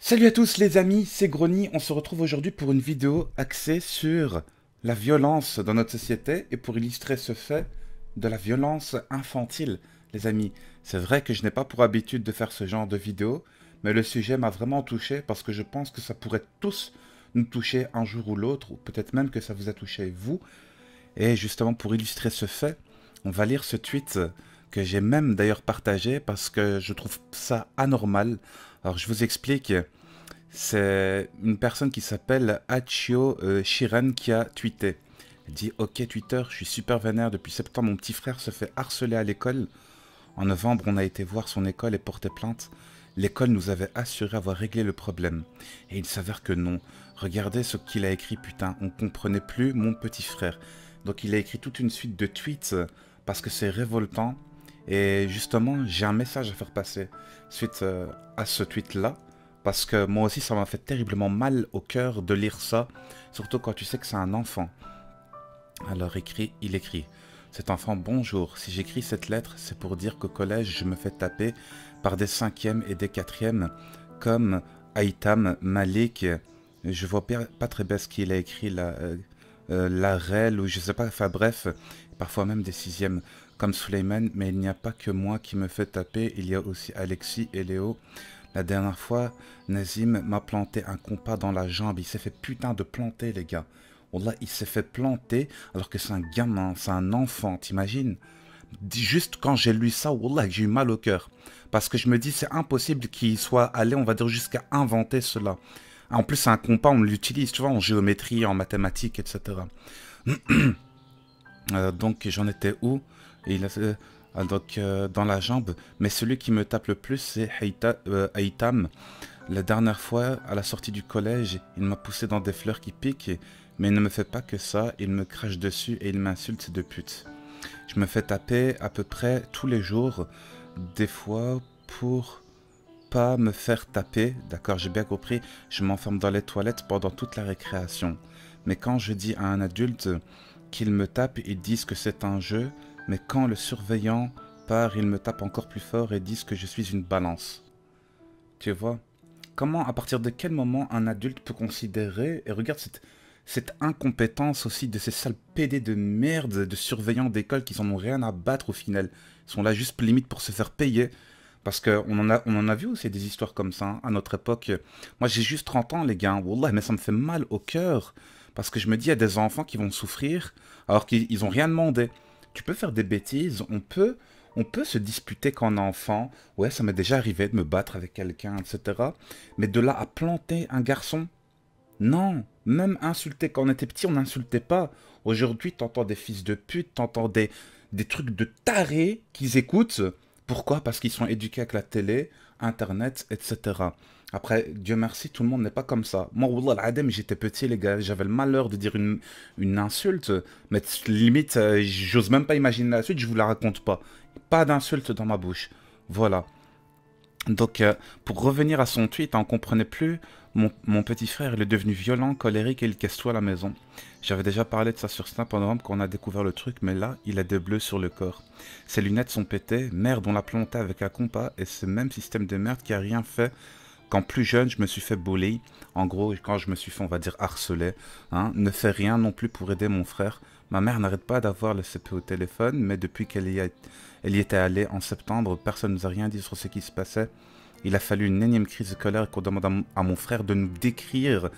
Salut à tous les amis, c'est Grony. On se retrouve aujourd'hui pour une vidéo axée sur la violence dans notre société et pour illustrer ce fait de la violence infantile. Les amis, c'est vrai que je n'ai pas pour habitude de faire ce genre de vidéo, mais le sujet m'a vraiment touché parce que je pense que ça pourrait tous nous toucher un jour ou l'autre, ou peut-être même que ça vous a touché vous. Et justement pour illustrer ce fait, on va lire ce tweet que j'ai même d'ailleurs partagé parce que je trouve ça anormal. Alors je vous explique. C'est une personne qui s'appelle Achio Shiren qui a tweeté. Elle dit: Ok Twitter, je suis super vénère. Depuis septembre, mon petit frère se fait harceler à l'école. En novembre, on a été voir son école et porté plainte. L'école nous avait assuré avoir réglé le problème. Et il s'avère que non. Regardez ce qu'il a écrit, putain. On comprenait plus mon petit frère. Donc il a écrit toute une suite de tweets parce que c'est révoltant. Et justement, j'ai un message à faire passer suite à ce tweet-là. Parce que moi aussi, ça m'a fait terriblement mal au cœur de lire ça. Surtout quand tu sais que c'est un enfant. Alors il écrit: Cet enfant, bonjour. Si j'écris cette lettre, c'est pour dire qu'au collège, je me fais taper par des cinquièmes et des quatrièmes, comme Aitam, Malik. Je vois pas très bien ce qu'il a écrit là. Larel, ou je sais pas, enfin bref, parfois même des sixièmes, comme Suleiman, mais il n'y a pas que moi qui me fait taper, il y a aussi Alexis et Léo. La dernière fois, Nazim m'a planté un compas dans la jambe. Il s'est fait putain de planter, les gars. Wallah, il s'est fait planter alors que c'est un gamin, c'est un enfant, t'imagines? Juste quand j'ai lu ça, Wallah, j'ai eu mal au cœur. Parce que je me dis, c'est impossible qu'il soit allé, on va dire, jusqu'à inventer cela. En plus, c'est un compas, on l'utilise, tu vois, en géométrie, en mathématiques, etc. Donc j'en étais où? Et il a fait, dans la jambe. Mais celui qui me tape le plus, c'est Haïtam. La dernière fois, à la sortie du collège, il m'a poussé dans des fleurs qui piquent. Mais il ne me fait pas que ça, il me crache dessus et il m'insulte de pute. Je me fais taper à peu près tous les jours, des fois pour pas me faire taper, d'accord, j'ai bien compris, je m'enferme dans les toilettes pendant toute la récréation. Mais quand je dis à un adulte qu'il me tape, ils disent que c'est un jeu, mais quand le surveillant part, il me tape encore plus fort et disent que je suis une balance. Tu vois? Comment, à partir de quel moment un adulte peut considérer, et regarde cette incompétence aussi de ces sales PD de merde, de surveillants d'école qui en ont rien à battre au final. Ils sont là juste limite pour se faire payer. Parce qu'on en a vu aussi des histoires comme ça, hein, à notre époque. Moi, j'ai juste 30 ans, les gars. Wallah, mais ça me fait mal au cœur. Parce que je me dis, il y a des enfants qui vont souffrir alors qu'ils ont rien demandé. Tu peux faire des bêtises, on peut se disputer quand on est enfant. Ouais, ça m'est déjà arrivé de me battre avec quelqu'un, etc. Mais de là à planter un garçon, non. Même insulter quand on était petit, on n'insultait pas. Aujourd'hui, t'entends des fils de pute, t'entends des trucs de tarés qu'ils écoutent. Pourquoi? Parce qu'ils sont éduqués avec la télé, Internet, etc. Après, Dieu merci, tout le monde n'est pas comme ça. Moi, Wallah al-Adem, j'étais petit, les gars, j'avais le malheur de dire une insulte, mais limite, j'ose même pas imaginer la suite, je vous la raconte pas. Pas d'insulte dans ma bouche. Voilà. Donc, pour revenir à son tweet, on ne comprenait plus. Mon petit frère, il est devenu violent, colérique et il casse tout à la maison. J'avais déjà parlé de ça sur Snap pendant qu'on a découvert le truc, mais là, il a des bleus sur le corps. Ses lunettes sont pétées, merde, on l'a planté avec un compas, et ce même système de merde qui a rien fait. Quand plus jeune, je me suis fait bully. En gros, quand je me suis fait, on va dire, harceler. Hein, ne fait rien non plus pour aider mon frère. Ma mère n'arrête pas d'avoir le CP au téléphone, mais depuis elle y était allée en septembre, personne ne nous a rien dit sur ce qui se passait. Il a fallu une énième crise de colère qu'on demande à mon frère de nous décrire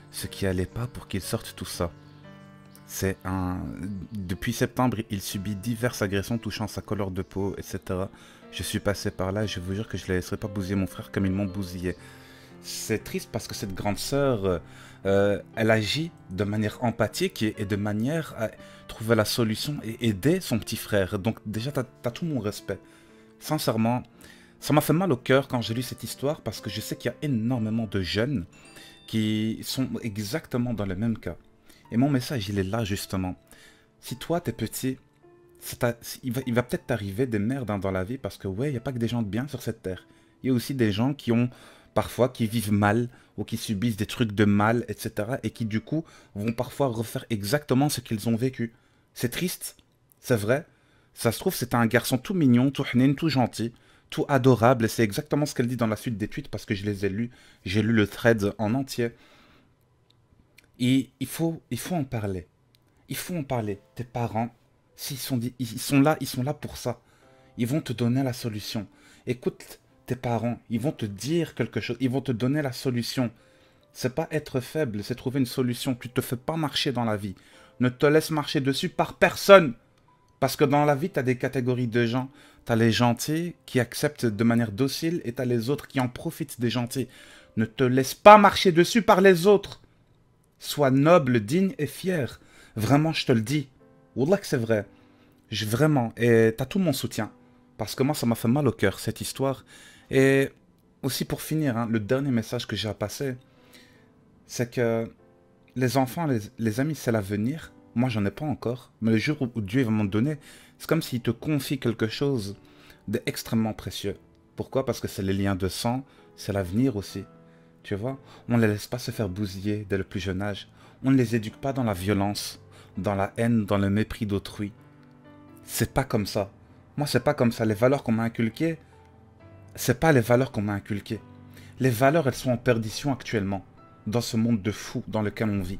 ce qui allait pas pour qu'il sorte tout ça. C'est un... Depuis septembre, il subit diverses agressions touchant sa couleur de peau, etc. Je suis passé par là et je vous jure que je ne laisserai pas bousiller mon frère comme ils m'ont bousillé. C'est triste parce que cette grande sœur, elle agit de manière empathique et de manière à trouver la solution et aider son petit frère. Donc déjà, t'as tout mon respect. Sincèrement, ça m'a fait mal au cœur quand j'ai lu cette histoire parce que je sais qu'il y a énormément de jeunes qui sont exactement dans le même cas. Et mon message, il est là justement. Si toi, t'es petit, il va peut-être t'arriver des merdes hein, dans la vie parce que ouais, il n'y a pas que des gens de bien sur cette terre. Il y a aussi des gens qui ont parfois, qui vivent mal ou qui subissent des trucs de mal, etc. Et qui du coup vont parfois refaire exactement ce qu'ils ont vécu. C'est triste, c'est vrai. Ça se trouve, c'était un garçon tout mignon, tout hnin, tout gentil. tout adorable. Et c'est exactement ce qu'elle dit dans la suite des tweets parce que je les ai lus. J'ai lu le thread en entier. Et il faut en parler. Il faut en parler. Tes parents, ils sont là pour ça. Ils vont te donner la solution. Écoute tes parents, ils vont te dire quelque chose, ils vont te donner la solution. C'est pas être faible, c'est trouver une solution. Tu te fais pas marcher dans la vie. Ne te laisse marcher dessus par personne. Parce que dans la vie, tu as des catégories de gens. Tu as les gentils qui acceptent de manière docile et tu as les autres qui en profitent des gentils. Ne te laisse pas marcher dessus par les autres. Sois noble, digne et fier. Vraiment, je te le dis. Wallah que c'est vrai. Vraiment. Et tu as tout mon soutien. Parce que moi, ça m'a fait mal au cœur, cette histoire. Et aussi pour finir, hein, le dernier message que j'ai à passer, c'est que les enfants, les amis, c'est l'avenir. Moi, j'en ai pas encore. Mais le jour où Dieu va m'en donner, c'est comme s'il te confie quelque chose d'extrêmement précieux. Pourquoi? Parce que c'est les liens de sang, c'est l'avenir aussi. Tu vois? On ne les laisse pas se faire bousiller dès le plus jeune âge. On ne les éduque pas dans la violence, dans la haine, dans le mépris d'autrui. C'est pas comme ça. Moi, c'est pas comme ça. Les valeurs qu'on m'a inculquées, c'est pas les valeurs qu'on m'a inculquées. Les valeurs, elles sont en perdition actuellement, dans ce monde de fous dans lequel on vit.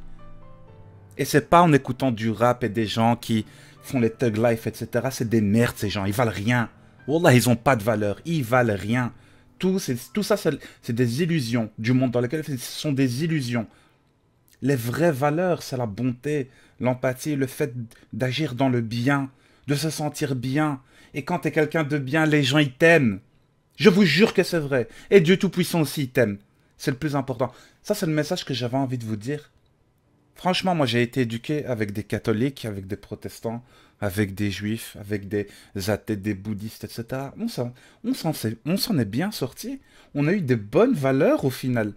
Et c'est pas en écoutant du rap et des gens qui font les thug life, etc. C'est des merdes, ces gens. Ils valent rien. Wallah, ils ont pas de valeur. Ils valent rien. Tout ça, c'est des illusions du monde dans lequel ce sont des illusions. Les vraies valeurs, c'est la bonté, l'empathie, le fait d'agir dans le bien, de se sentir bien. Et quand tu es quelqu'un de bien, les gens, ils t'aiment. Je vous jure que c'est vrai. Et Dieu Tout-Puissant aussi, il t'aime. C'est le plus important. Ça, c'est le message que j'avais envie de vous dire. Franchement, moi, j'ai été éduqué avec des catholiques, avec des protestants, avec des juifs, avec des athées, des bouddhistes, etc. On s'en est bien sorti. On a eu des bonnes valeurs au final.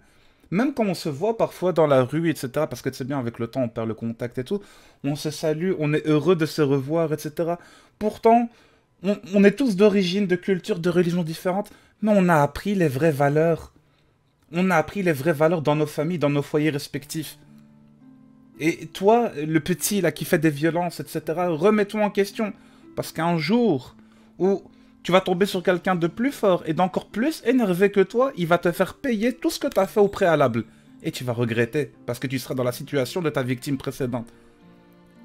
Même quand on se voit parfois dans la rue, etc. Parce que c'est bien, avec le temps, on perd le contact et tout. On se salue, on est heureux de se revoir, etc. Pourtant, on est tous d'origine, de culture, de religions différentes. Mais on a appris les vraies valeurs. On a appris les vraies valeurs dans nos familles, dans nos foyers respectifs. Et toi, le petit là qui fait des violences, etc., remets-toi en question. Parce qu'un jour où tu vas tomber sur quelqu'un de plus fort et d'encore plus énervé que toi, il va te faire payer tout ce que tu as fait au préalable. Et tu vas regretter, parce que tu seras dans la situation de ta victime précédente.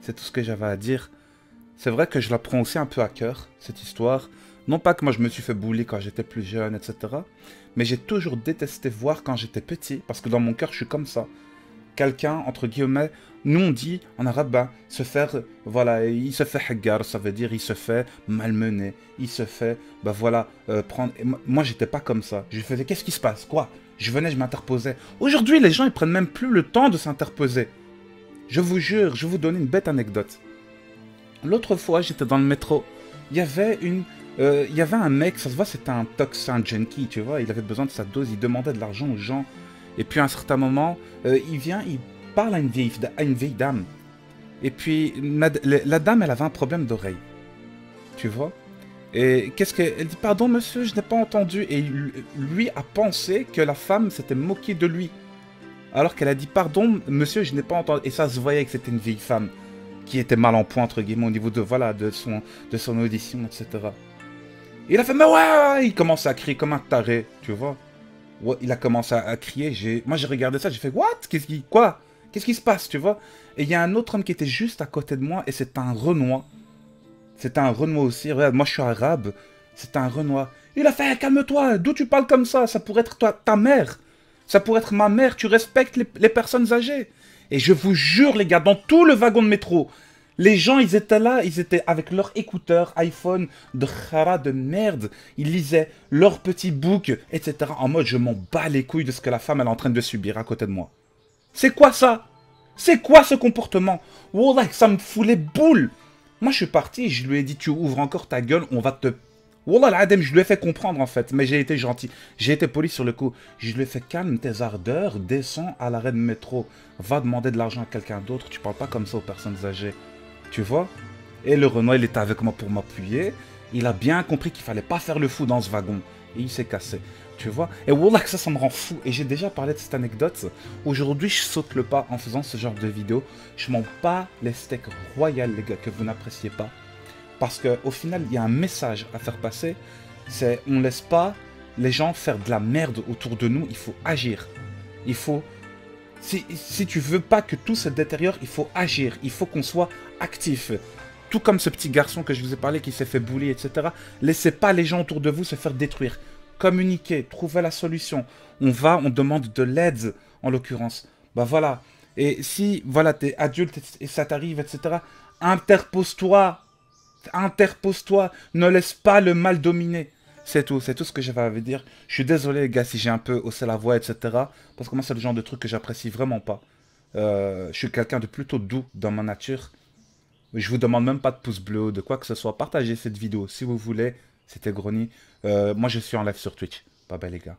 C'est tout ce que j'avais à dire. C'est vrai que je la prends aussi un peu à cœur, cette histoire. Non pas que moi je me suis fait bully quand j'étais plus jeune, etc. Mais j'ai toujours détesté voir quand j'étais petit, parce que dans mon cœur je suis comme ça. Quelqu'un, entre guillemets, nous on dit en arabe, ben, se faire, voilà, il se fait haggar, ça veut dire il se fait malmener, il se fait, ben voilà, prendre... Et moi j'étais pas comme ça, je faisais, qu'est-ce qui se passe, quoi? Je venais, je m'interposais. Aujourd'hui, les gens, ils prennent même plus le temps de s'interposer. Je vous jure, je vais vous donner une bête anecdote. L'autre fois, j'étais dans le métro, il y avait un mec, ça se voit, c'était un tox, un junkie, tu vois, il avait besoin de sa dose, il demandait de l'argent aux gens. Et puis à un certain moment, il parle à une vieille dame. Et puis la dame, elle avait un problème d'oreille. Tu vois? Et elle dit, pardon monsieur, je n'ai pas entendu. Et lui a pensé que la femme s'était moquée de lui. Alors qu'elle a dit, pardon monsieur, je n'ai pas entendu. Et ça se voyait que c'était une vieille femme qui était mal en point, entre guillemets, au niveau de, voilà, de son audition, etc. Et il a fait, mais ouais, il commence à crier comme un taré, tu vois? Ouais, il a commencé à crier. Moi, j'ai regardé ça, j'ai fait, what? Quoi? Qu'est-ce qui se passe, tu vois? Et il y a un autre homme qui était juste à côté de moi, et c'est un Renois. C'était un Renois aussi. Regarde, moi, je suis arabe. C'est un Renois. Il a fait, calme-toi, d'où tu parles comme ça? Ça pourrait être ta mère. Ça pourrait être ma mère. Tu respectes les personnes âgées. Et je vous jure, les gars, dans tout le wagon de métro, les gens, ils étaient là, ils étaient avec leurs écouteurs, iPhone, de khara, de merde. Ils lisaient leurs petits books, etc. En mode, je m'en bats les couilles de ce que la femme elle est en train de subir à côté de moi. C'est quoi ça? C'est quoi ce comportement? Wallah, ça me fout les boules. Moi, je suis parti, je lui ai dit, tu ouvres encore ta gueule, on va te... Wallah, l'adem, je lui ai fait comprendre en fait, mais j'ai été gentil. J'ai été poli sur le coup. Je lui ai fait, calme tes ardeurs, descends à l'arrêt de métro. Va demander de l'argent à quelqu'un d'autre, tu parles pas comme ça aux personnes âgées. Tu vois? Et le Renoir, il était avec moi pour m'appuyer. Il a bien compris qu'il fallait pas faire le fou dans ce wagon. Et il s'est cassé. Tu vois? Et wallah que ça me rend fou. Et j'ai déjà parlé de cette anecdote. Aujourd'hui, je saute le pas en faisant ce genre de vidéo. Je m'en bats les steaks royales, les gars, que vous n'appréciez pas. Parce qu'au final, il y a un message à faire passer. On laisse pas les gens faire de la merde autour de nous, il faut agir. Il faut... Si tu veux pas que tout se détériore, il faut agir. Il faut qu'on soit actif. Tout comme ce petit garçon que je vous ai parlé qui s'est fait bully, etc. Laissez pas les gens autour de vous se faire détruire. Communiquez, trouvez la solution. On demande de l'aide, en l'occurrence. Bah voilà. Et si, voilà, t'es adulte et ça t'arrive, etc. Interpose-toi. Interpose-toi. Ne laisse pas le mal dominer. C'est tout ce que j'avais à vous dire. Je suis désolé, les gars, si j'ai un peu haussé la voix, etc. Parce que moi, c'est le genre de truc que j'apprécie vraiment pas. Je suis quelqu'un de plutôt doux dans ma nature. Je vous demande même pas de pouce bleu ou de quoi que ce soit. Partagez cette vidéo si vous voulez. C'était Grony. Moi, je suis en live sur Twitch. Bye bye, les gars.